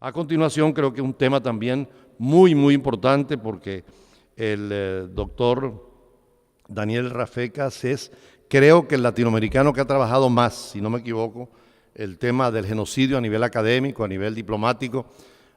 A continuación, creo que es un tema también muy importante porque el doctor Daniel Rafecas es, creo que el latinoamericano que ha trabajado más, si no me equivoco, el tema del genocidio a nivel académico, a nivel diplomático.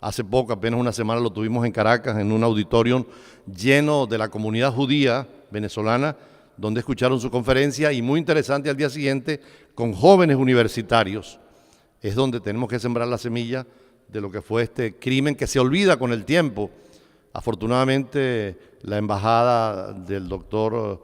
Hace poco, apenas una semana, lo tuvimos en Caracas, en un auditorium lleno de la comunidad judía venezolana, donde escucharon su conferencia, y muy interesante al día siguiente, con jóvenes universitarios. Es donde tenemos que sembrar la semilla de lo que fue este crimen que se olvida con el tiempo. Afortunadamente, la embajada del doctor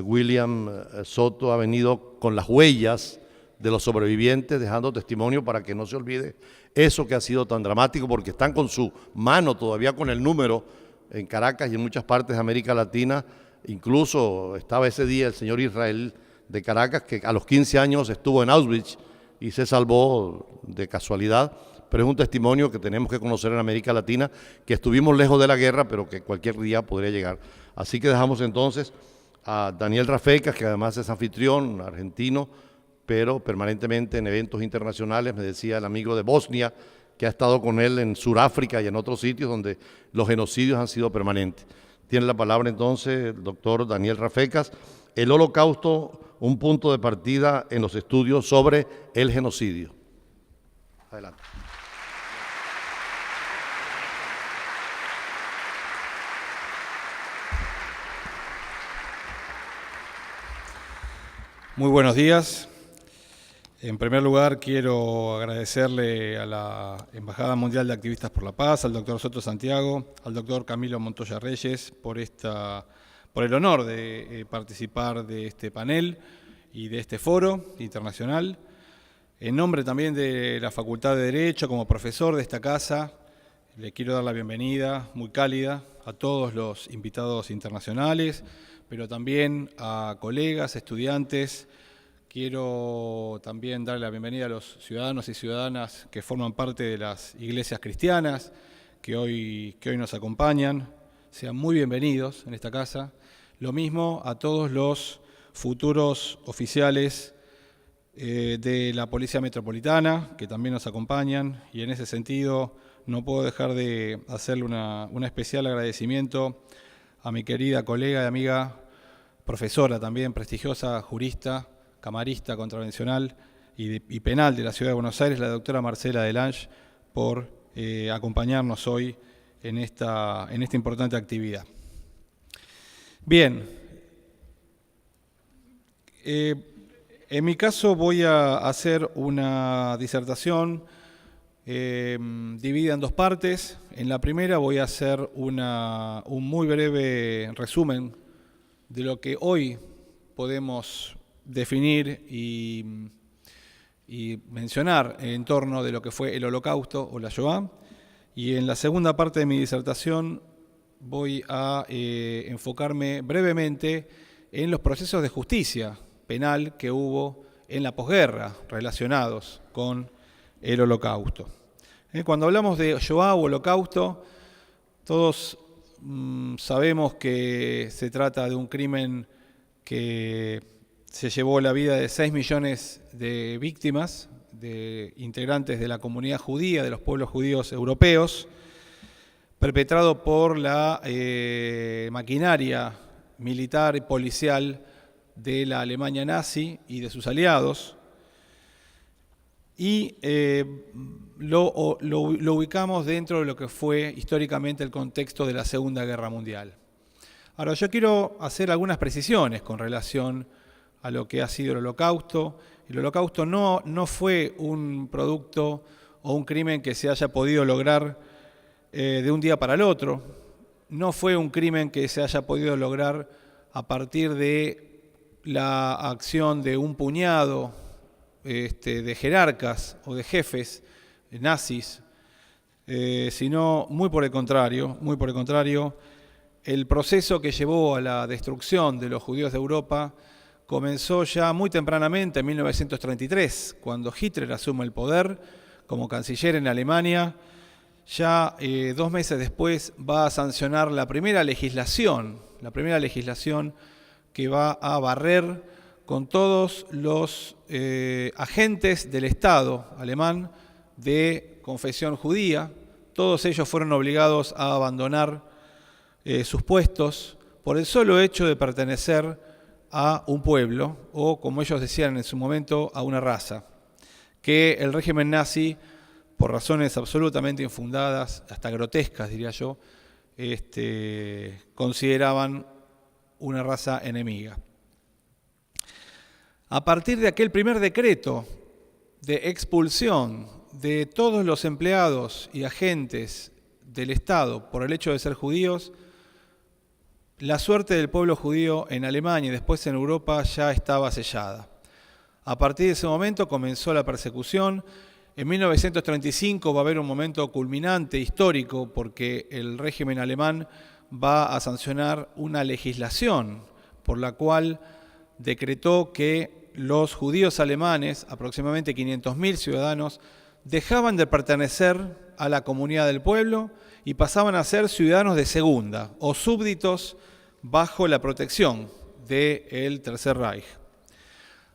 William Soto ha venido con las huellas de los sobrevivientes, dejando testimonio para que no se olvide eso que ha sido tan dramático, porque están con su mano todavía con el número en Caracas y en muchas partes de América Latina. Incluso estaba ese día el señor Israel de Caracas, que a los 15 años estuvo en Auschwitz y se salvó de casualidad, pero es un testimonio que tenemos que conocer en América Latina, que estuvimos lejos de la guerra, pero que cualquier día podría llegar. Así que dejamos entonces a Daniel Rafecas, que además es anfitrión argentino, pero permanentemente en eventos internacionales. Me decía el amigo de Bosnia, que ha estado con él en Sudáfrica y en otros sitios donde los genocidios han sido permanentes. Tiene la palabra entonces el doctor Daniel Rafecas. El Holocausto, un punto de partida en los estudios sobre el genocidio. Adelante. Muy buenos días. En primer lugar, quiero agradecerle a la Embajada Mundial de Activistas por la Paz, al doctor Soto Santiago, al doctor Camilo Montoya Reyes por el honor de participar de este panel y de este foro internacional. En nombre también de la Facultad de Derecho, como profesor de esta casa, le quiero dar la bienvenida muy cálida a todos los invitados internacionales, pero también a colegas, estudiantes. Quiero también darle la bienvenida a los ciudadanos y ciudadanas que forman parte de las iglesias cristianas que hoy nos acompañan. Sean muy bienvenidos en esta casa. Lo mismo a todos los futuros oficiales de la Policía Metropolitana, que también nos acompañan, y en ese sentido no puedo dejar de hacerle un especial agradecimiento a mi querida colega y amiga, profesora también, prestigiosa jurista, camarista contravencional y penal de la Ciudad de Buenos Aires, la doctora Marcela Delange, por acompañarnos hoy en esta importante actividad. Bien, en mi caso voy a hacer una disertación dividida en dos partes. En la primera voy a hacer un muy breve resumen de lo que hoy podemos definir y mencionar en torno de lo que fue el Holocausto o la Shoah. Y en la segunda parte de mi disertación voy a enfocarme brevemente en los procesos de justicia penal que hubo en la posguerra relacionados con el Holocausto. Cuando hablamos de Shoah o Holocausto, todos sabemos que se trata de un crimen que se llevó la vida de 6 millones de víctimas, de integrantes de la comunidad judía, de los pueblos judíos europeos, perpetrado por la maquinaria militar y policial de la Alemania nazi y de sus aliados, y lo ubicamos dentro de lo que fue históricamente el contexto de la Segunda Guerra Mundial. Ahora, yo quiero hacer algunas precisiones con relación a lo que ha sido el Holocausto. El Holocausto no fue un producto o un crimen que se haya podido lograr de un día para el otro. No fue un crimen que se haya podido lograr a partir de la acción de un puñado de jerarcas o de jefes nazis, sino muy por el contrario, el proceso que llevó a la destrucción de los judíos de Europa comenzó ya muy tempranamente, en 1933, cuando Hitler asume el poder como canciller en Alemania. Ya 2 meses después va a sancionar la primera legislación que va a barrer con todos los agentes del Estado alemán de confesión judía. Todos ellos fueron obligados a abandonar sus puestos por el solo hecho de pertenecer a un pueblo, o como ellos decían en su momento, a una raza, que el régimen nazi, por razones absolutamente infundadas, hasta grotescas diría yo, consideraban una raza enemiga. A partir de aquel primer decreto de expulsión de todos los empleados y agentes del Estado por el hecho de ser judíos, la suerte del pueblo judío en Alemania y después en Europa ya estaba sellada. A partir de ese momento comenzó la persecución. En 1935 va a haber un momento culminante histórico porque el régimen alemán va a sancionar una legislación por la cual decretó que los judíos alemanes, aproximadamente 500.000 ciudadanos, dejaban de pertenecer a la comunidad del pueblo y pasaban a ser ciudadanos de segunda o súbditos bajo la protección del Tercer Reich.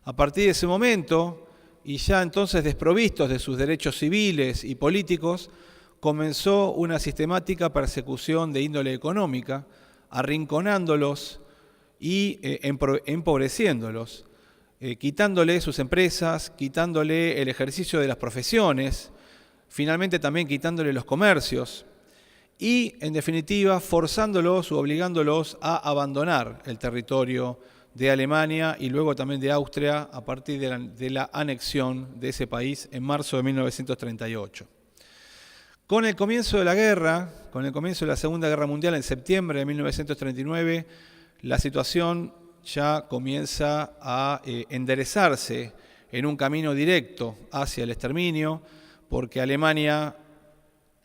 A partir de ese momento, y ya entonces desprovistos de sus derechos civiles y políticos, comenzó una sistemática persecución de índole económica, arrinconándolos y empobreciéndolos, quitándole sus empresas, quitándole el ejercicio de las profesiones, finalmente también quitándole los comercios y, en definitiva, forzándolos o obligándolos a abandonar el territorio de Alemania y luego también de Austria a partir de la anexión de ese país en marzo de 1938. Con el comienzo de la guerra, con el comienzo de la Segunda Guerra Mundial en septiembre de 1939, la situación ya comienza a enderezarse en un camino directo hacia el exterminio, porque Alemania,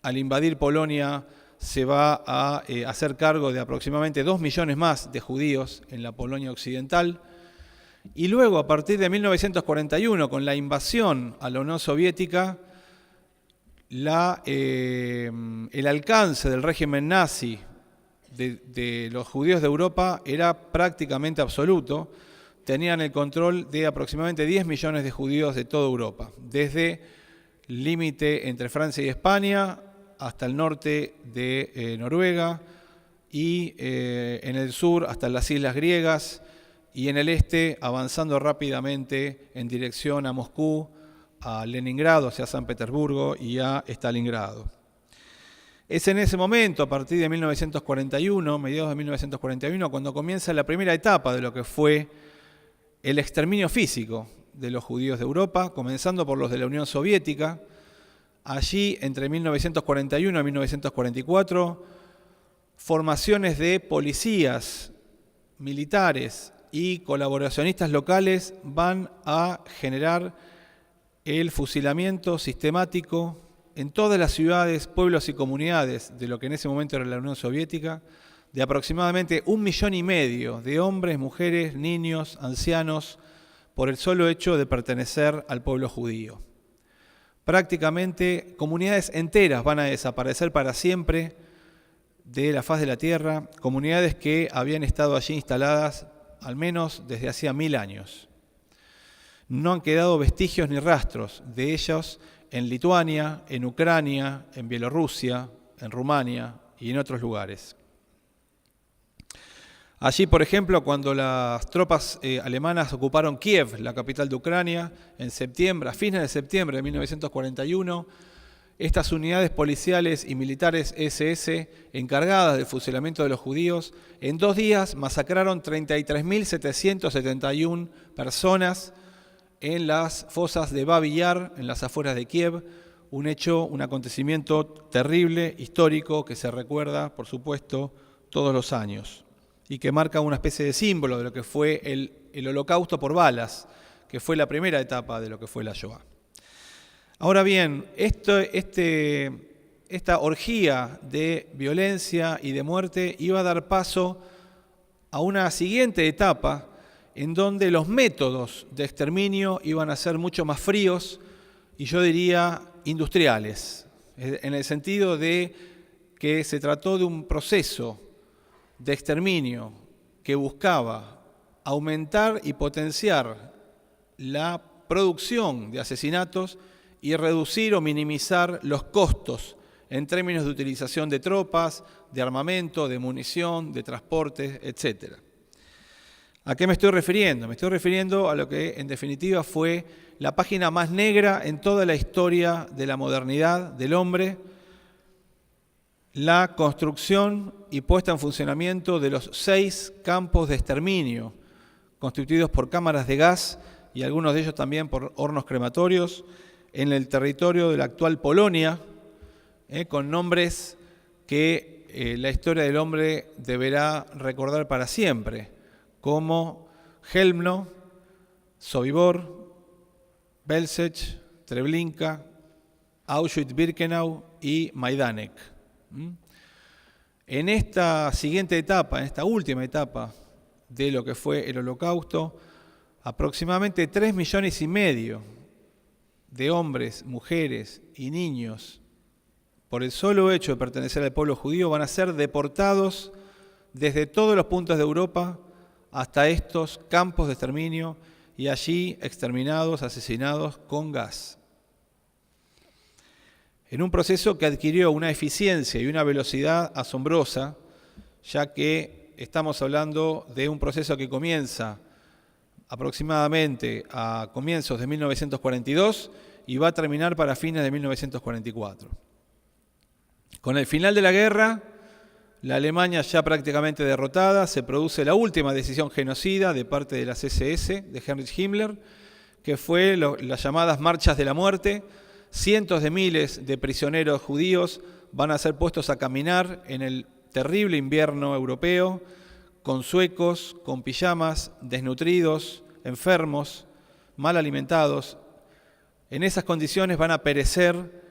al invadir Polonia, se va a hacer cargo de aproximadamente 2 millones más de judíos en la Polonia occidental. Y luego, a partir de 1941, con la invasión a la Unión Soviética, el alcance del régimen nazi de los judíos de Europa era prácticamente absoluto. Tenían el control de aproximadamente 10 millones de judíos de toda Europa, desde el límite entre Francia y España hasta el norte de Noruega y en el sur hasta las islas griegas y en el este avanzando rápidamente en dirección a Moscú, a Leningrado, o sea, a San Petersburgo y a Stalingrado. Es en ese momento, a partir de 1941, mediados de 1941, cuando comienza la primera etapa de lo que fue el exterminio físico de los judíos de Europa, comenzando por los de la Unión Soviética. Allí, entre 1941 y 1944, formaciones de policías, militares y colaboracionistas locales van a generar el fusilamiento sistemático en todas las ciudades, pueblos y comunidades de lo que en ese momento era la Unión Soviética, de aproximadamente 1,5 millones de hombres, mujeres, niños, ancianos, por el solo hecho de pertenecer al pueblo judío. Prácticamente comunidades enteras van a desaparecer para siempre de la faz de la tierra, comunidades que habían estado allí instaladas al menos desde hacía 1000 años. No han quedado vestigios ni rastros de ellos en Lituania, en Ucrania, en Bielorrusia, en Rumania y en otros lugares. Allí, por ejemplo, cuando las tropas alemanas ocuparon Kiev, la capital de Ucrania, en septiembre, a fines de septiembre de 1941, estas unidades policiales y militares SS, encargadas del fusilamiento de los judíos, en 2 días masacraron 33.771 personas en las fosas de Babi Yar, en las afueras de Kiev, un hecho, un acontecimiento terrible, histórico, que se recuerda, por supuesto, todos los años, y que marca una especie de símbolo de lo que fue el holocausto por balas, que fue la primera etapa de lo que fue la Shoah. Ahora bien, esta orgía de violencia y de muerte iba a dar paso a una siguiente etapa en donde los métodos de exterminio iban a ser mucho más fríos y yo diría industriales, en el sentido de que se trató de un proceso de exterminio que buscaba aumentar y potenciar la producción de asesinatos y reducir o minimizar los costos en términos de utilización de tropas, de armamento, de munición, de transporte, etc. ¿A qué me estoy refiriendo? Me estoy refiriendo a lo que en definitiva fue la página más negra en toda la historia de la modernidad del hombre, la construcción y puesta en funcionamiento de los 6 campos de exterminio, constituidos por cámaras de gas y algunos de ellos también por hornos crematorios, en el territorio de la actual Polonia, con nombres que la historia del hombre deberá recordar para siempre, como Chełmno, Sobibór, Belzec, Treblinka, Auschwitz-Birkenau y Majdanek. En esta siguiente etapa, en esta última etapa de lo que fue el Holocausto, aproximadamente 3,5 millones de hombres, mujeres y niños, por el solo hecho de pertenecer al pueblo judío, van a ser deportados desde todos los puntos de Europa hasta estos campos de exterminio y allí exterminados, asesinados con gas. En un proceso que adquirió una eficiencia y una velocidad asombrosa, ya que estamos hablando de un proceso que comienza aproximadamente a comienzos de 1942 y va a terminar para fines de 1944. Con el final de la guerra, la Alemania ya prácticamente derrotada, se produce la última decisión genocida de parte de las SS de Heinrich Himmler, que fue las llamadas marchas de la muerte. Cientos de miles de prisioneros judíos van a ser puestos a caminar en el terrible invierno europeo, con suecos, con pijamas, desnutridos, enfermos, mal alimentados. En esas condiciones van a perecer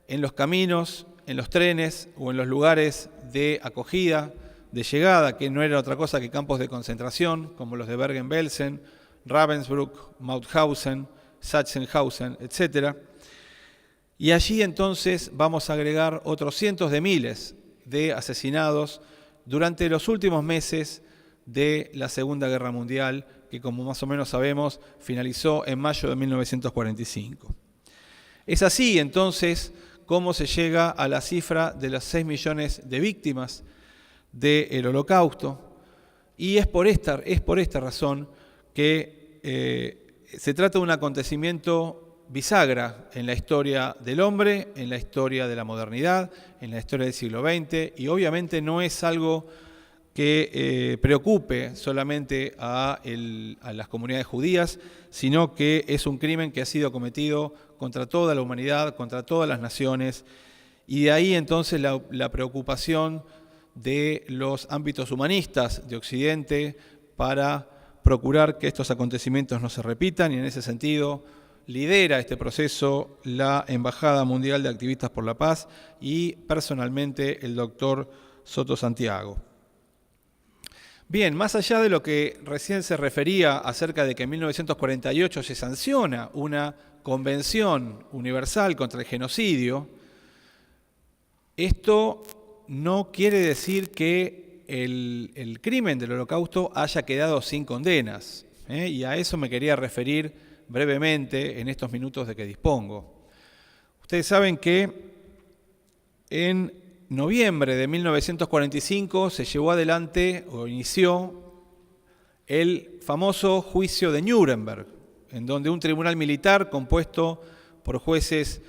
en los caminos, en los trenes o en los lugares de acogida, de llegada, que no era otra cosa que campos de concentración, como los de Bergen-Belsen, Ravensbrück, Mauthausen, Sachsenhausen, etc. Y allí entonces vamos a agregar otros cientos de miles de asesinados durante los últimos meses de la Segunda Guerra Mundial, que como más o menos sabemos, finalizó en mayo de 1945. Es así entonces cómo se llega a la cifra de las 6 millones de víctimas del Holocausto, y es por esta razón que se trata de un acontecimiento bisagra en la historia del hombre, en la historia de la modernidad, en la historia del siglo XX, y obviamente no es algo que preocupe solamente a las comunidades judías, sino que es un crimen que ha sido cometido contra toda la humanidad, contra todas las naciones, y de ahí entonces la preocupación de los ámbitos humanistas de Occidente para procurar que estos acontecimientos no se repitan, y en ese sentido lidera este proceso la Embajada Mundial de Activistas por la Paz y personalmente el doctor Soto Santiago. Bien, más allá de lo que recién se refería acerca de que en 1948 se sanciona una Convención Universal contra el Genocidio, esto no quiere decir que el crimen del Holocausto haya quedado sin condenas, y a eso me quería referir brevemente en estos minutos de que dispongo. Ustedes saben que en noviembre de 1945 se llevó adelante o inició el famoso juicio de Nuremberg, en donde un tribunal militar compuesto por jueces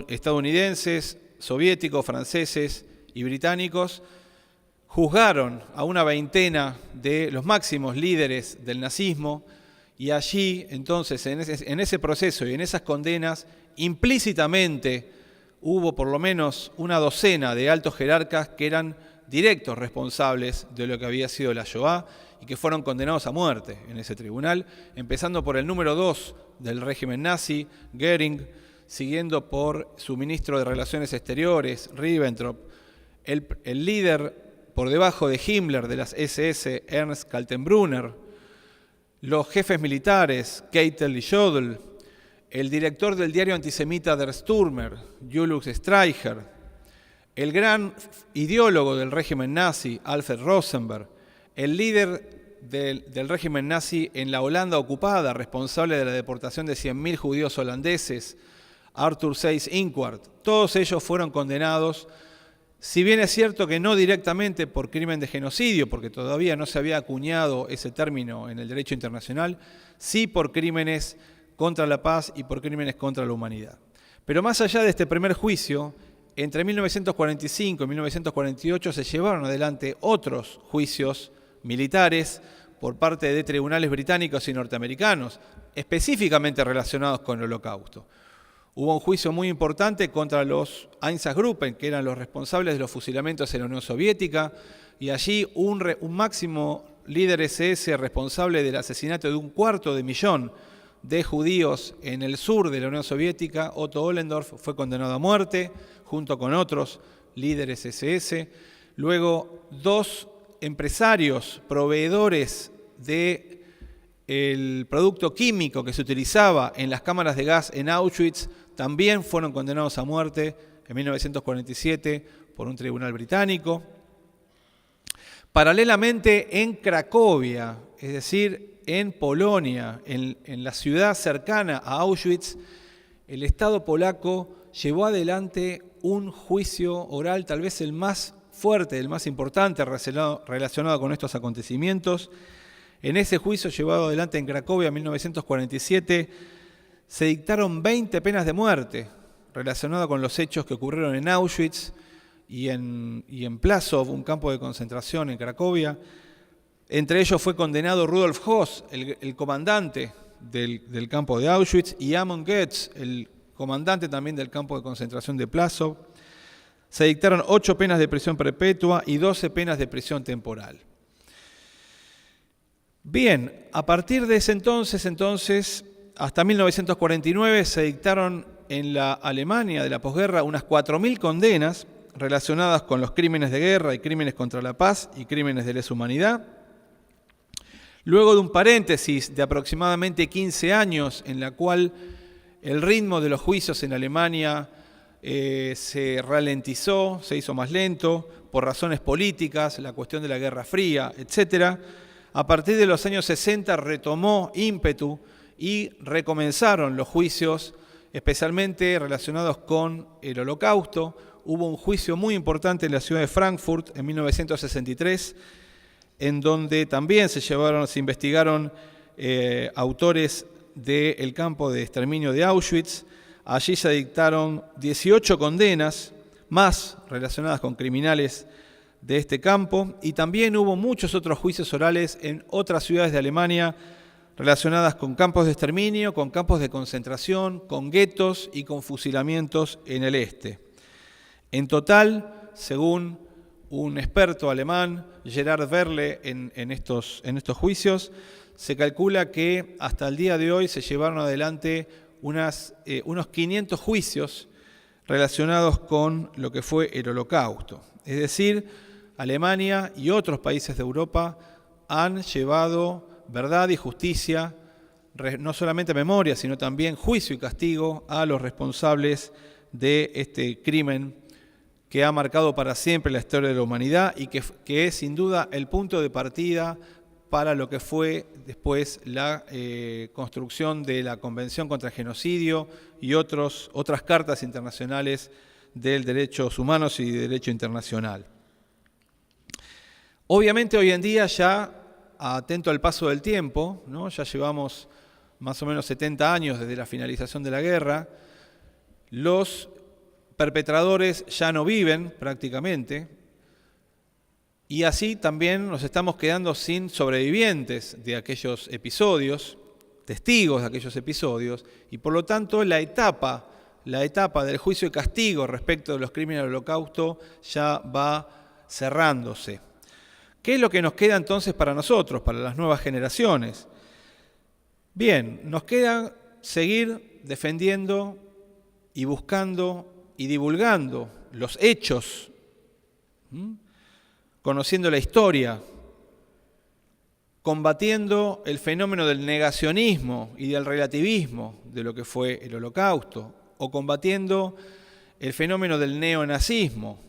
estadounidenses, soviéticos, franceses y británicos juzgaron a una veintena de los máximos líderes del nazismo, y allí entonces en ese proceso y en esas condenas implícitamente hubo por lo menos una docena de altos jerarcas que eran directos responsables de lo que había sido la Shoah y que fueron condenados a muerte en ese tribunal, empezando por el número 2 del régimen nazi, Göring, siguiendo por su ministro de Relaciones Exteriores, Ribbentrop, el líder por debajo de Himmler de las SS, Ernst Kaltenbrunner, los jefes militares, Keitel y Jodl, el director del diario antisemita Der Stürmer, Julius Streicher, el gran ideólogo del régimen nazi, Alfred Rosenberg, el líder del régimen nazi en la Holanda ocupada, responsable de la deportación de 100.000 judíos holandeses Arthur Seyss Inquart. Todos ellos fueron condenados, si bien es cierto que no directamente por crimen de genocidio, porque todavía no se había acuñado ese término en el derecho internacional, sí por crímenes contra la paz y por crímenes contra la humanidad. Pero más allá de este primer juicio, entre 1945 y 1948 se llevaron adelante otros juicios militares por parte de tribunales británicos y norteamericanos, específicamente relacionados con el Holocausto. Hubo un juicio muy importante contra los Einsatzgruppen, que eran los responsables de los fusilamientos en la Unión Soviética, y allí un máximo líder SS responsable del asesinato de 250.000 de judíos en el sur de la Unión Soviética, Otto Ollendorf, fue condenado a muerte, junto con otros líderes SS. Luego, 2 empresarios, proveedores del producto químico que se utilizaba en las cámaras de gas en Auschwitz, también fueron condenados a muerte en 1947 por un tribunal británico. Paralelamente, en Cracovia, es decir, en Polonia, en la ciudad cercana a Auschwitz, el Estado polaco llevó adelante un juicio oral, tal vez el más fuerte, el más importante relacionado con estos acontecimientos. En ese juicio llevado adelante en Cracovia en 1947, se dictaron 20 penas de muerte relacionadas con los hechos que ocurrieron en Auschwitz y en Plaszow, un campo de concentración en Cracovia. Entre ellos fue condenado Rudolf Höss, el comandante del campo de Auschwitz, y Amon Goetz, el comandante también del campo de concentración de Plaszow. Se dictaron 8 penas de prisión perpetua y 12 penas de prisión temporal. Bien, a partir de ese entonces, hasta 1949 se dictaron en la Alemania de la posguerra unas 4.000 condenas relacionadas con los crímenes de guerra y crímenes contra la paz y crímenes de lesa humanidad. Luego de un paréntesis de aproximadamente 15 años en la cual el ritmo de los juicios en Alemania se ralentizó, se hizo más lento por razones políticas, la cuestión de la Guerra Fría, etc. A partir de los años 60 retomó ímpetu y recomenzaron los juicios, especialmente relacionados con el Holocausto. Hubo un juicio muy importante en la ciudad de Frankfurt en 1963, en donde también se investigaron autores del campo de exterminio de Auschwitz. Allí se dictaron 18 condenas más relacionadas con criminales de este campo, y también hubo muchos otros juicios orales en otras ciudades de Alemania relacionadas con campos de exterminio, con campos de concentración, con guetos y con fusilamientos en el este. En total, según un experto alemán, Gerhard Werle, en estos juicios, se calcula que hasta el día de hoy se llevaron adelante unos 500 juicios relacionados con lo que fue el Holocausto. Es decir, Alemania y otros países de Europa han llevado verdad y justicia, no solamente memoria, sino también juicio y castigo a los responsables de este crimen que ha marcado para siempre la historia de la humanidad y que es sin duda el punto de partida para lo que fue después la construcción de la Convención contra el Genocidio y otras cartas internacionales de derechos humanos y de derecho internacional. Obviamente hoy en día, ya atento al paso del tiempo, ¿no? Ya llevamos más o menos 70 años desde la finalización de la guerra, los perpetradores ya no viven prácticamente, y así también nos estamos quedando sin sobrevivientes de aquellos episodios, testigos de aquellos episodios, y por lo tanto la etapa del juicio y castigo respecto de los crímenes del Holocausto ya va cerrándose. ¿Qué es lo que nos queda entonces para nosotros, para las nuevas generaciones? Bien, nos queda seguir defendiendo y buscando y divulgando los hechos, conociendo la historia, combatiendo el fenómeno del negacionismo y del relativismo de lo que fue el Holocausto, o combatiendo el fenómeno del neonazismo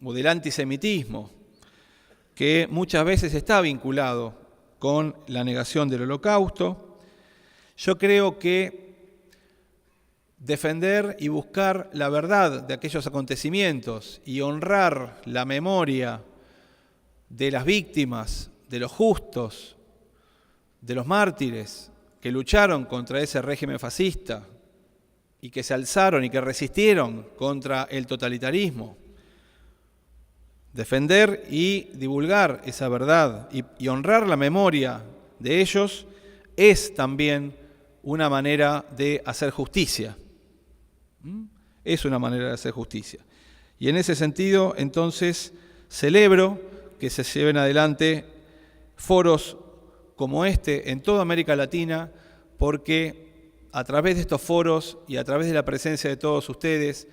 o del antisemitismo, que muchas veces está vinculado con la negación del Holocausto. Yo creo que defender y buscar la verdad de aquellos acontecimientos y honrar la memoria de las víctimas, de los justos, de los mártires que lucharon contra ese régimen fascista y que se alzaron y que resistieron contra el totalitarismo. Defender y divulgar esa verdad y honrar la memoria de ellos es también una manera de hacer justicia. Es una manera de hacer justicia. Y en ese sentido, entonces, celebro que se lleven adelante foros como este en toda América Latina, porque a través de estos foros y a través de la presencia de todos ustedes,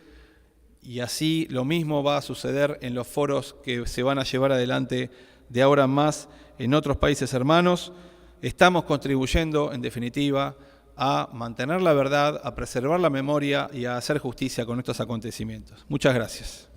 y así lo mismo va a suceder en los foros que se van a llevar adelante de ahora en más en otros países hermanos, estamos contribuyendo, en definitiva, a mantener la verdad, a preservar la memoria y a hacer justicia con estos acontecimientos. Muchas gracias.